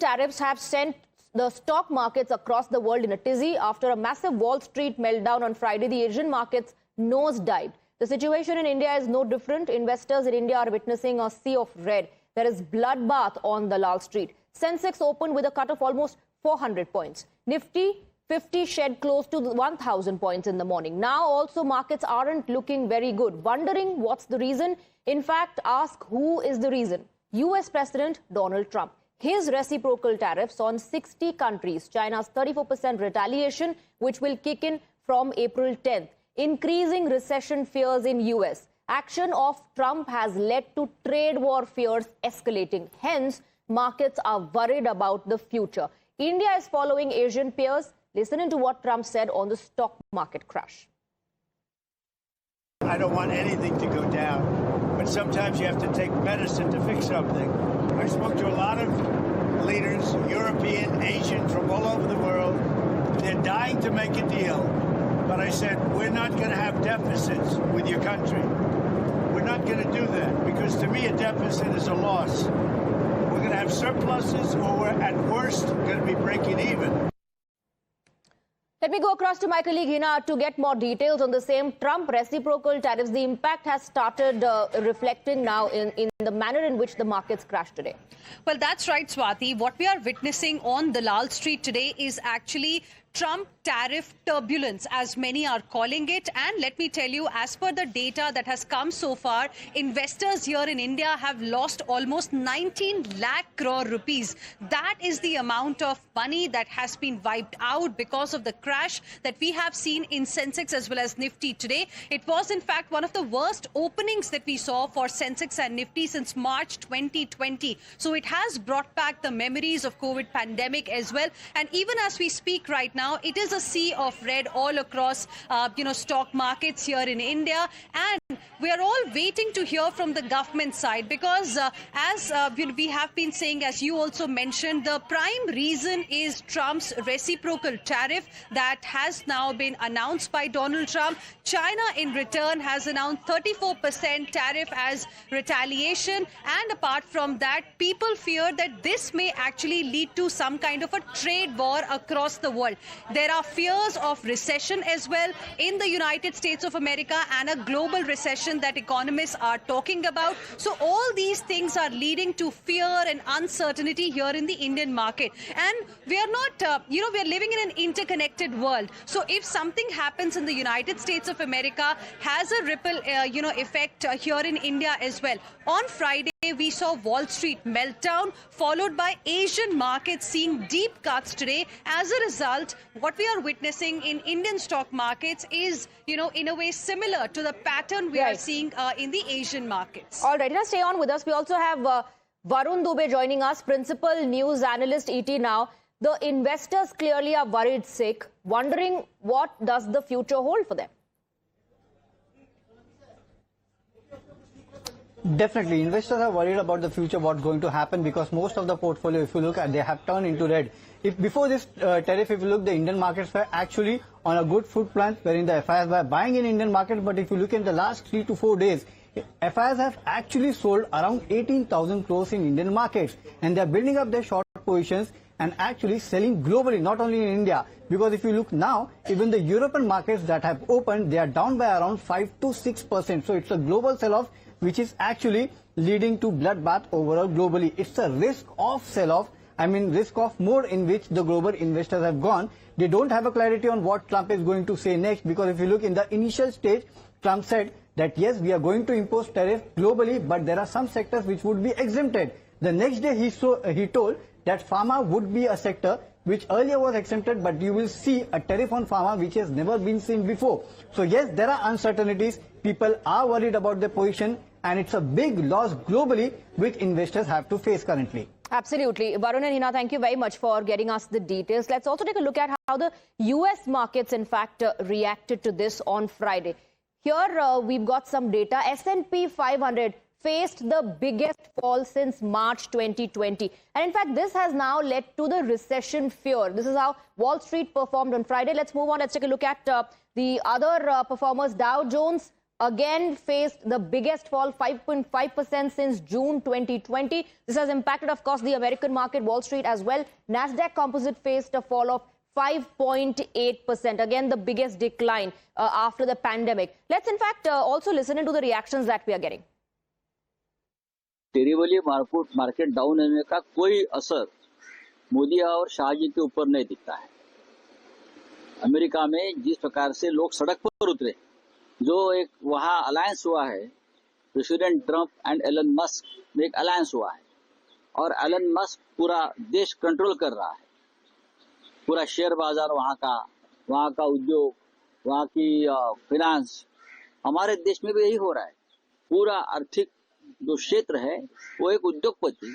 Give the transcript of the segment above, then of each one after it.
tariffs have sent the stock markets across the world in a tizzy. After a massive Wall Street meltdown on Friday, the Asian markets nosedived. The situation in India is no different. Investors in India are witnessing a sea of red. There is bloodbath on Dalal Street. Sensex opened with a cut of almost 400 points. Nifty 50 shed close to 1,000 points in the morning. Now also markets aren't looking very good. Wondering what's the reason? In fact, ask who is the reason. US President Donald Trump. His reciprocal tariffs on 60 countries. China's 34% retaliation, which will kick in from April 10th. Increasing recession fears in US. Action of Trump has led to trade war fears escalating. Hence, markets are worried about the future. India is following Asian peers. Listen to what Trump said on the stock market crash. I don't want anything to go down, but sometimes you have to take medicine to fix something. I spoke to a lot of leaders, European, Asian, from all over the world. They're dying to make a deal. But I said, we're not going to have deficits with your country. We're not going to do that, because to me a deficit is a loss. We're going to have surpluses, or we're at worst going to be breaking even. Let me go across to my colleague Hina to get more details on the same Trump reciprocal tariffs. The impact has started reflecting now in the manner in which the markets crashed today. Well, that's right, Swati. What we are witnessing on Dalal Street today is actually Trump tariff turbulence, as many are calling it. And let me tell you, as per the data that has come so far, investors here in India have lost almost 19 lakh crore rupees. That is the amount of money that has been wiped out because of the crash that we have seen in Sensex as well as Nifty today. It was, in fact, one of the worst openings that we saw for Sensex and Nifty since March 2020. So it has brought back the memories of COVID pandemic as well. And even as we speak right now, it is a sea of red all across, stock markets here in India. And we are all waiting to hear from the government side, because as we have been saying, as you also mentioned, the prime reason is Trump's reciprocal tariff that has now been announced by Donald Trump. China in return has announced 34% tariff as retaliation. And apart from that, people fear that this may actually lead to some kind of a trade war across the world. There are fears of recession as well in the United States of America, and a global recession that economists are talking about. So all these things are leading to fear and uncertainty here in the Indian market. And we are not, we are living in an interconnected world. So if something happens in the United States of America, has a ripple, effect here in India as well. On Friday, we saw Wall Street meltdown, followed by Asian markets seeing deep cuts today. As a result, what we are witnessing in Indian stock markets is, in a way similar to the pattern we are seeing in the Asian markets. All right, stay on with us. We also have Varun Dubey joining us, principal news analyst, ET Now. The investors clearly are worried sick, wondering what does the future hold for them? Definitely, investors are worried about the future, what's going to happen, because most of the portfolio, if you look at, they have turned into red. If before this tariff, if you look, the Indian markets were actually on a good foot plan, wherein the FIs were buying in Indian market. But if you look in the last 3 to 4 days, FIs have actually sold around 18,000 crores in Indian markets, and they are building up their short positions and actually selling globally, not only in India. Because if you look now, even the European markets that have opened, they are down by around 5 to 6%. So it's a global sell-off, which is actually leading to bloodbath overall globally. It's a risk of sell-off, risk of mode in which the global investors have gone. They don't have a clarity on what Trump is going to say next, because if you look in the initial stage, Trump said that yes, we are going to impose tariff globally, but there are some sectors which would be exempted. The next day he told that pharma would be a sector which earlier was exempted, but you will see a tariff on pharma which has never been seen before. So yes, there are uncertainties. People are worried about their position, and it's a big loss globally which investors have to face currently. Absolutely. Varun and Hina, thank you very much for getting us the details. Let's also take a look at how the US markets, in fact, reacted to this on Friday. Here we've got some data. S&P 500 faced the biggest fall since March 2020. And in fact, this has now led to the recession fear. This is how Wall Street performed on Friday. Let's move on. Let's take a look at the other performers. Dow Jones again faced the biggest fall, 5.5% since June 2020. This has impacted, of course, the American market, Wall Street as well. Nasdaq Composite faced a fall of 5.8%. Again, the biggest decline after the pandemic. Let's, in fact, also listen into the reactions that we are getting. Terribly market down होने का कोई असर मोदी और शाह जी के ऊपर नहीं दिखता है। अमेरिका में जिस प्रकार से लोग सड़क पर उतरे, जो एक वहाँ अलायंस हुआ है, president Trump and Elon Musk में एक अलायंस हुआ है और एलन मस्क पूरा देश कंट्रोल कर रहा है। पूरा शेयर बाजार वहाँ का उद्योग, वहाँ की फाइनेंस, हमारे देश में भी यही हो रहा है। पूरा आर्थिक जो क्षेत्र है वो एक उद्योगपति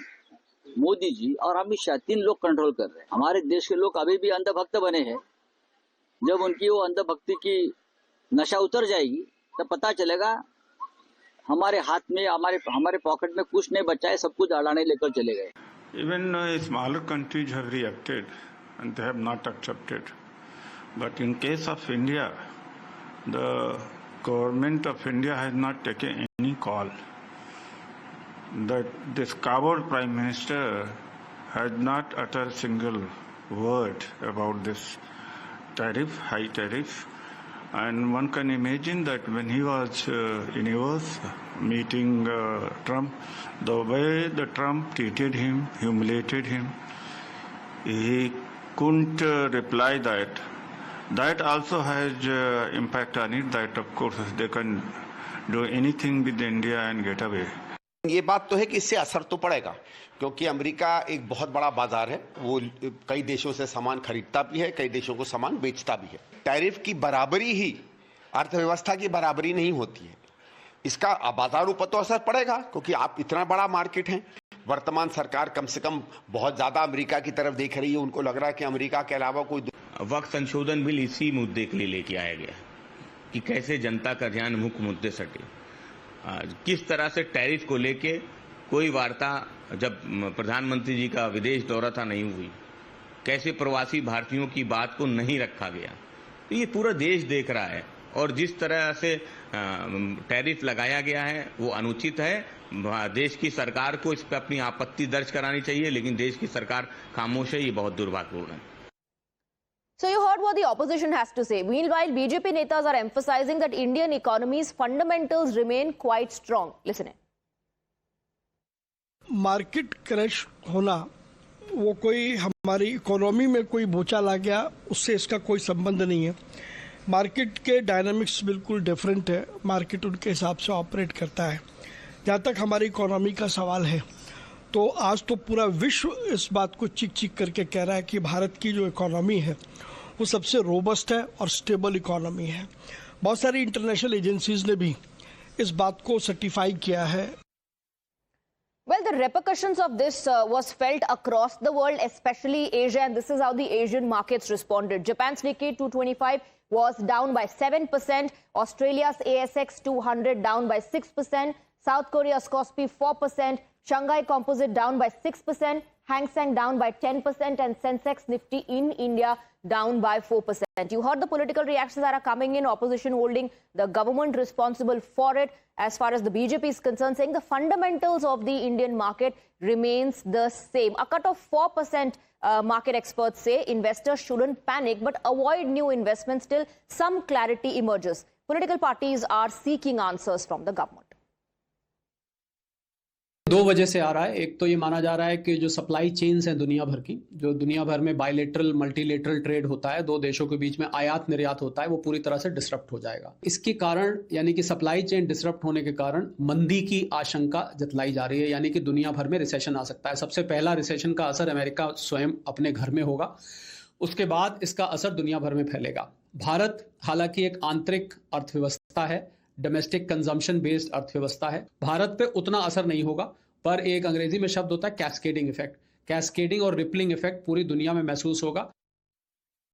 मोदी जी और अमित शाह 3 लोग कंट्रोल कर रहे हैं। हमारे देश के लोग अभी भी अंधभक्त बने हैं। जब उनकी वो अंधभक्ति की नशा उतर जाएगी तब पता चलेगा हमारे हाथ में, हमारे पॉकेट में कुछ नहीं बचा है, सब कुछ अड़ाने लेकर चले गए। Even smaller countries have reacted and they have not accepted. But in case of India, the government of India has not taken any call. That this coward Prime Minister has not uttered a single word about this tariff, high tariff. And one can imagine that when he was in US meeting Trump, the way the Trump treated him, humiliated him, he couldn't reply that. That also has impact on it, that of course they can do anything with India and get away. ये बात तो है कि इससे असर तो पड़ेगा, क्योंकि अमेरिका एक बहुत बड़ा बाजार है। वो कई देशों से सामान खरीदता भी है, कई देशों को सामान बेचता भी है। टैरिफ की बराबरी ही अर्थव्यवस्था की बराबरी नहीं होती है। इसका बाजारों पर तो असर पड़ेगा, क्योंकि आप इतना बड़ा मार्केट है। वर्तमान सरकार कम से कम बहुत ज्यादा अमेरिका की तरफ देख रही है। उनको लग रहा है कि अमेरिका के अलावा कोई वक्त संशोधन बिल इसी मुद्दे के लिए लेके आया गया कि कैसे जनता का ध्यान मुख्य मुद्दे सटे। किस तरह से टैरिफ को लेके कोई वार्ता जब प्रधानमंत्री जी का विदेश दौरा था नहीं हुई, कैसे प्रवासी भारतीयों की बात को नहीं रखा गया, तो ये पूरा देश देख रहा है। और जिस तरह से टैरिफ लगाया गया है वो अनुचित है। देश की सरकार को इस पर अपनी आपत्ति दर्ज करानी चाहिए, लेकिन देश की सरकार खामोश है, ये बहुत दुर्भाग्यपूर्ण है। So you heard what the opposition has to say. Meanwhile, BJP netas are emphasizing that Indian economy's fundamentals remain quite strong. Listen in. Market crash होना वो कोई हमारी इकोनॉमी में कोई भूचाल आ गया उससे इसका कोई संबंध नहीं है। मार्केट के डायनामिक्स बिल्कुल डिफरेंट है। मार्केट उनके हिसाब से ऑपरेट करता है। जहाँ तक हमारी इकोनॉमी का सवाल है तो आज तो पूरा विश्व इस बात को चिक चिक करके कह रहा है कि भारत की जो इकोनॉमी है वो सबसे रोबस्ट है और स्टेबल इकोनॉमी है। बहुत सारी इंटरनेशनल एजेंसीज ने भी इस बात को सर्टिफाई किया है। Well, the repercussions of this was felt across the world, especially Asia, and this is how the Asian markets responded. Japan's Nikkei 225 was down by 7%, Australia's ASX 200 down by 6%, South Korea's Kospi 4%, Shanghai Composite down by 6%, Hang Seng down by 10%, and Sensex Nifty in India down by 4%. You heard the political reactions that are coming in, opposition holding the government responsible for it. As far as the BJP is concerned, saying the fundamentals of the Indian market remains the same. A cut of 4%, market experts say investors shouldn't panic but avoid new investments till some clarity emerges. Political parties are seeking answers from the government. दो वजह से आ रहा है। एक तो ये माना जा रहा है कि जो सप्लाई चेन्स हैं दुनिया भर की, जो दुनिया भर में बायलेटरल मल्टीलेटरल ट्रेड होता है, दो देशों के बीच में आयात निर्यात होता है, वो पूरी तरह से डिसरप्ट हो जाएगा। इसके कारण यानी कि सप्लाई चेन डिसरप्ट होने के कारण मंदी की आशंका जतलाई जा रही है, यानी कि दुनिया भर में रिसेशन आ सकता है। सबसे पहला रिसेशन का असर अमेरिका स्वयं अपने घर में होगा, उसके बाद इसका असर दुनिया भर में फैलेगा। भारत हालांकि एक आंतरिक अर्थव्यवस्था है, डोमेस्टिक कंजम्पशन बेस्ड अर्थव्यवस्था है। भारत पे उतना असर नहीं होगा, पर एक अंग्रेजी में शब्द होता है कैस्केडिंग इफेक्ट। कैस्केडिंग और रिपलिंग इफेक्ट पूरी दुनिया में महसूस होगा।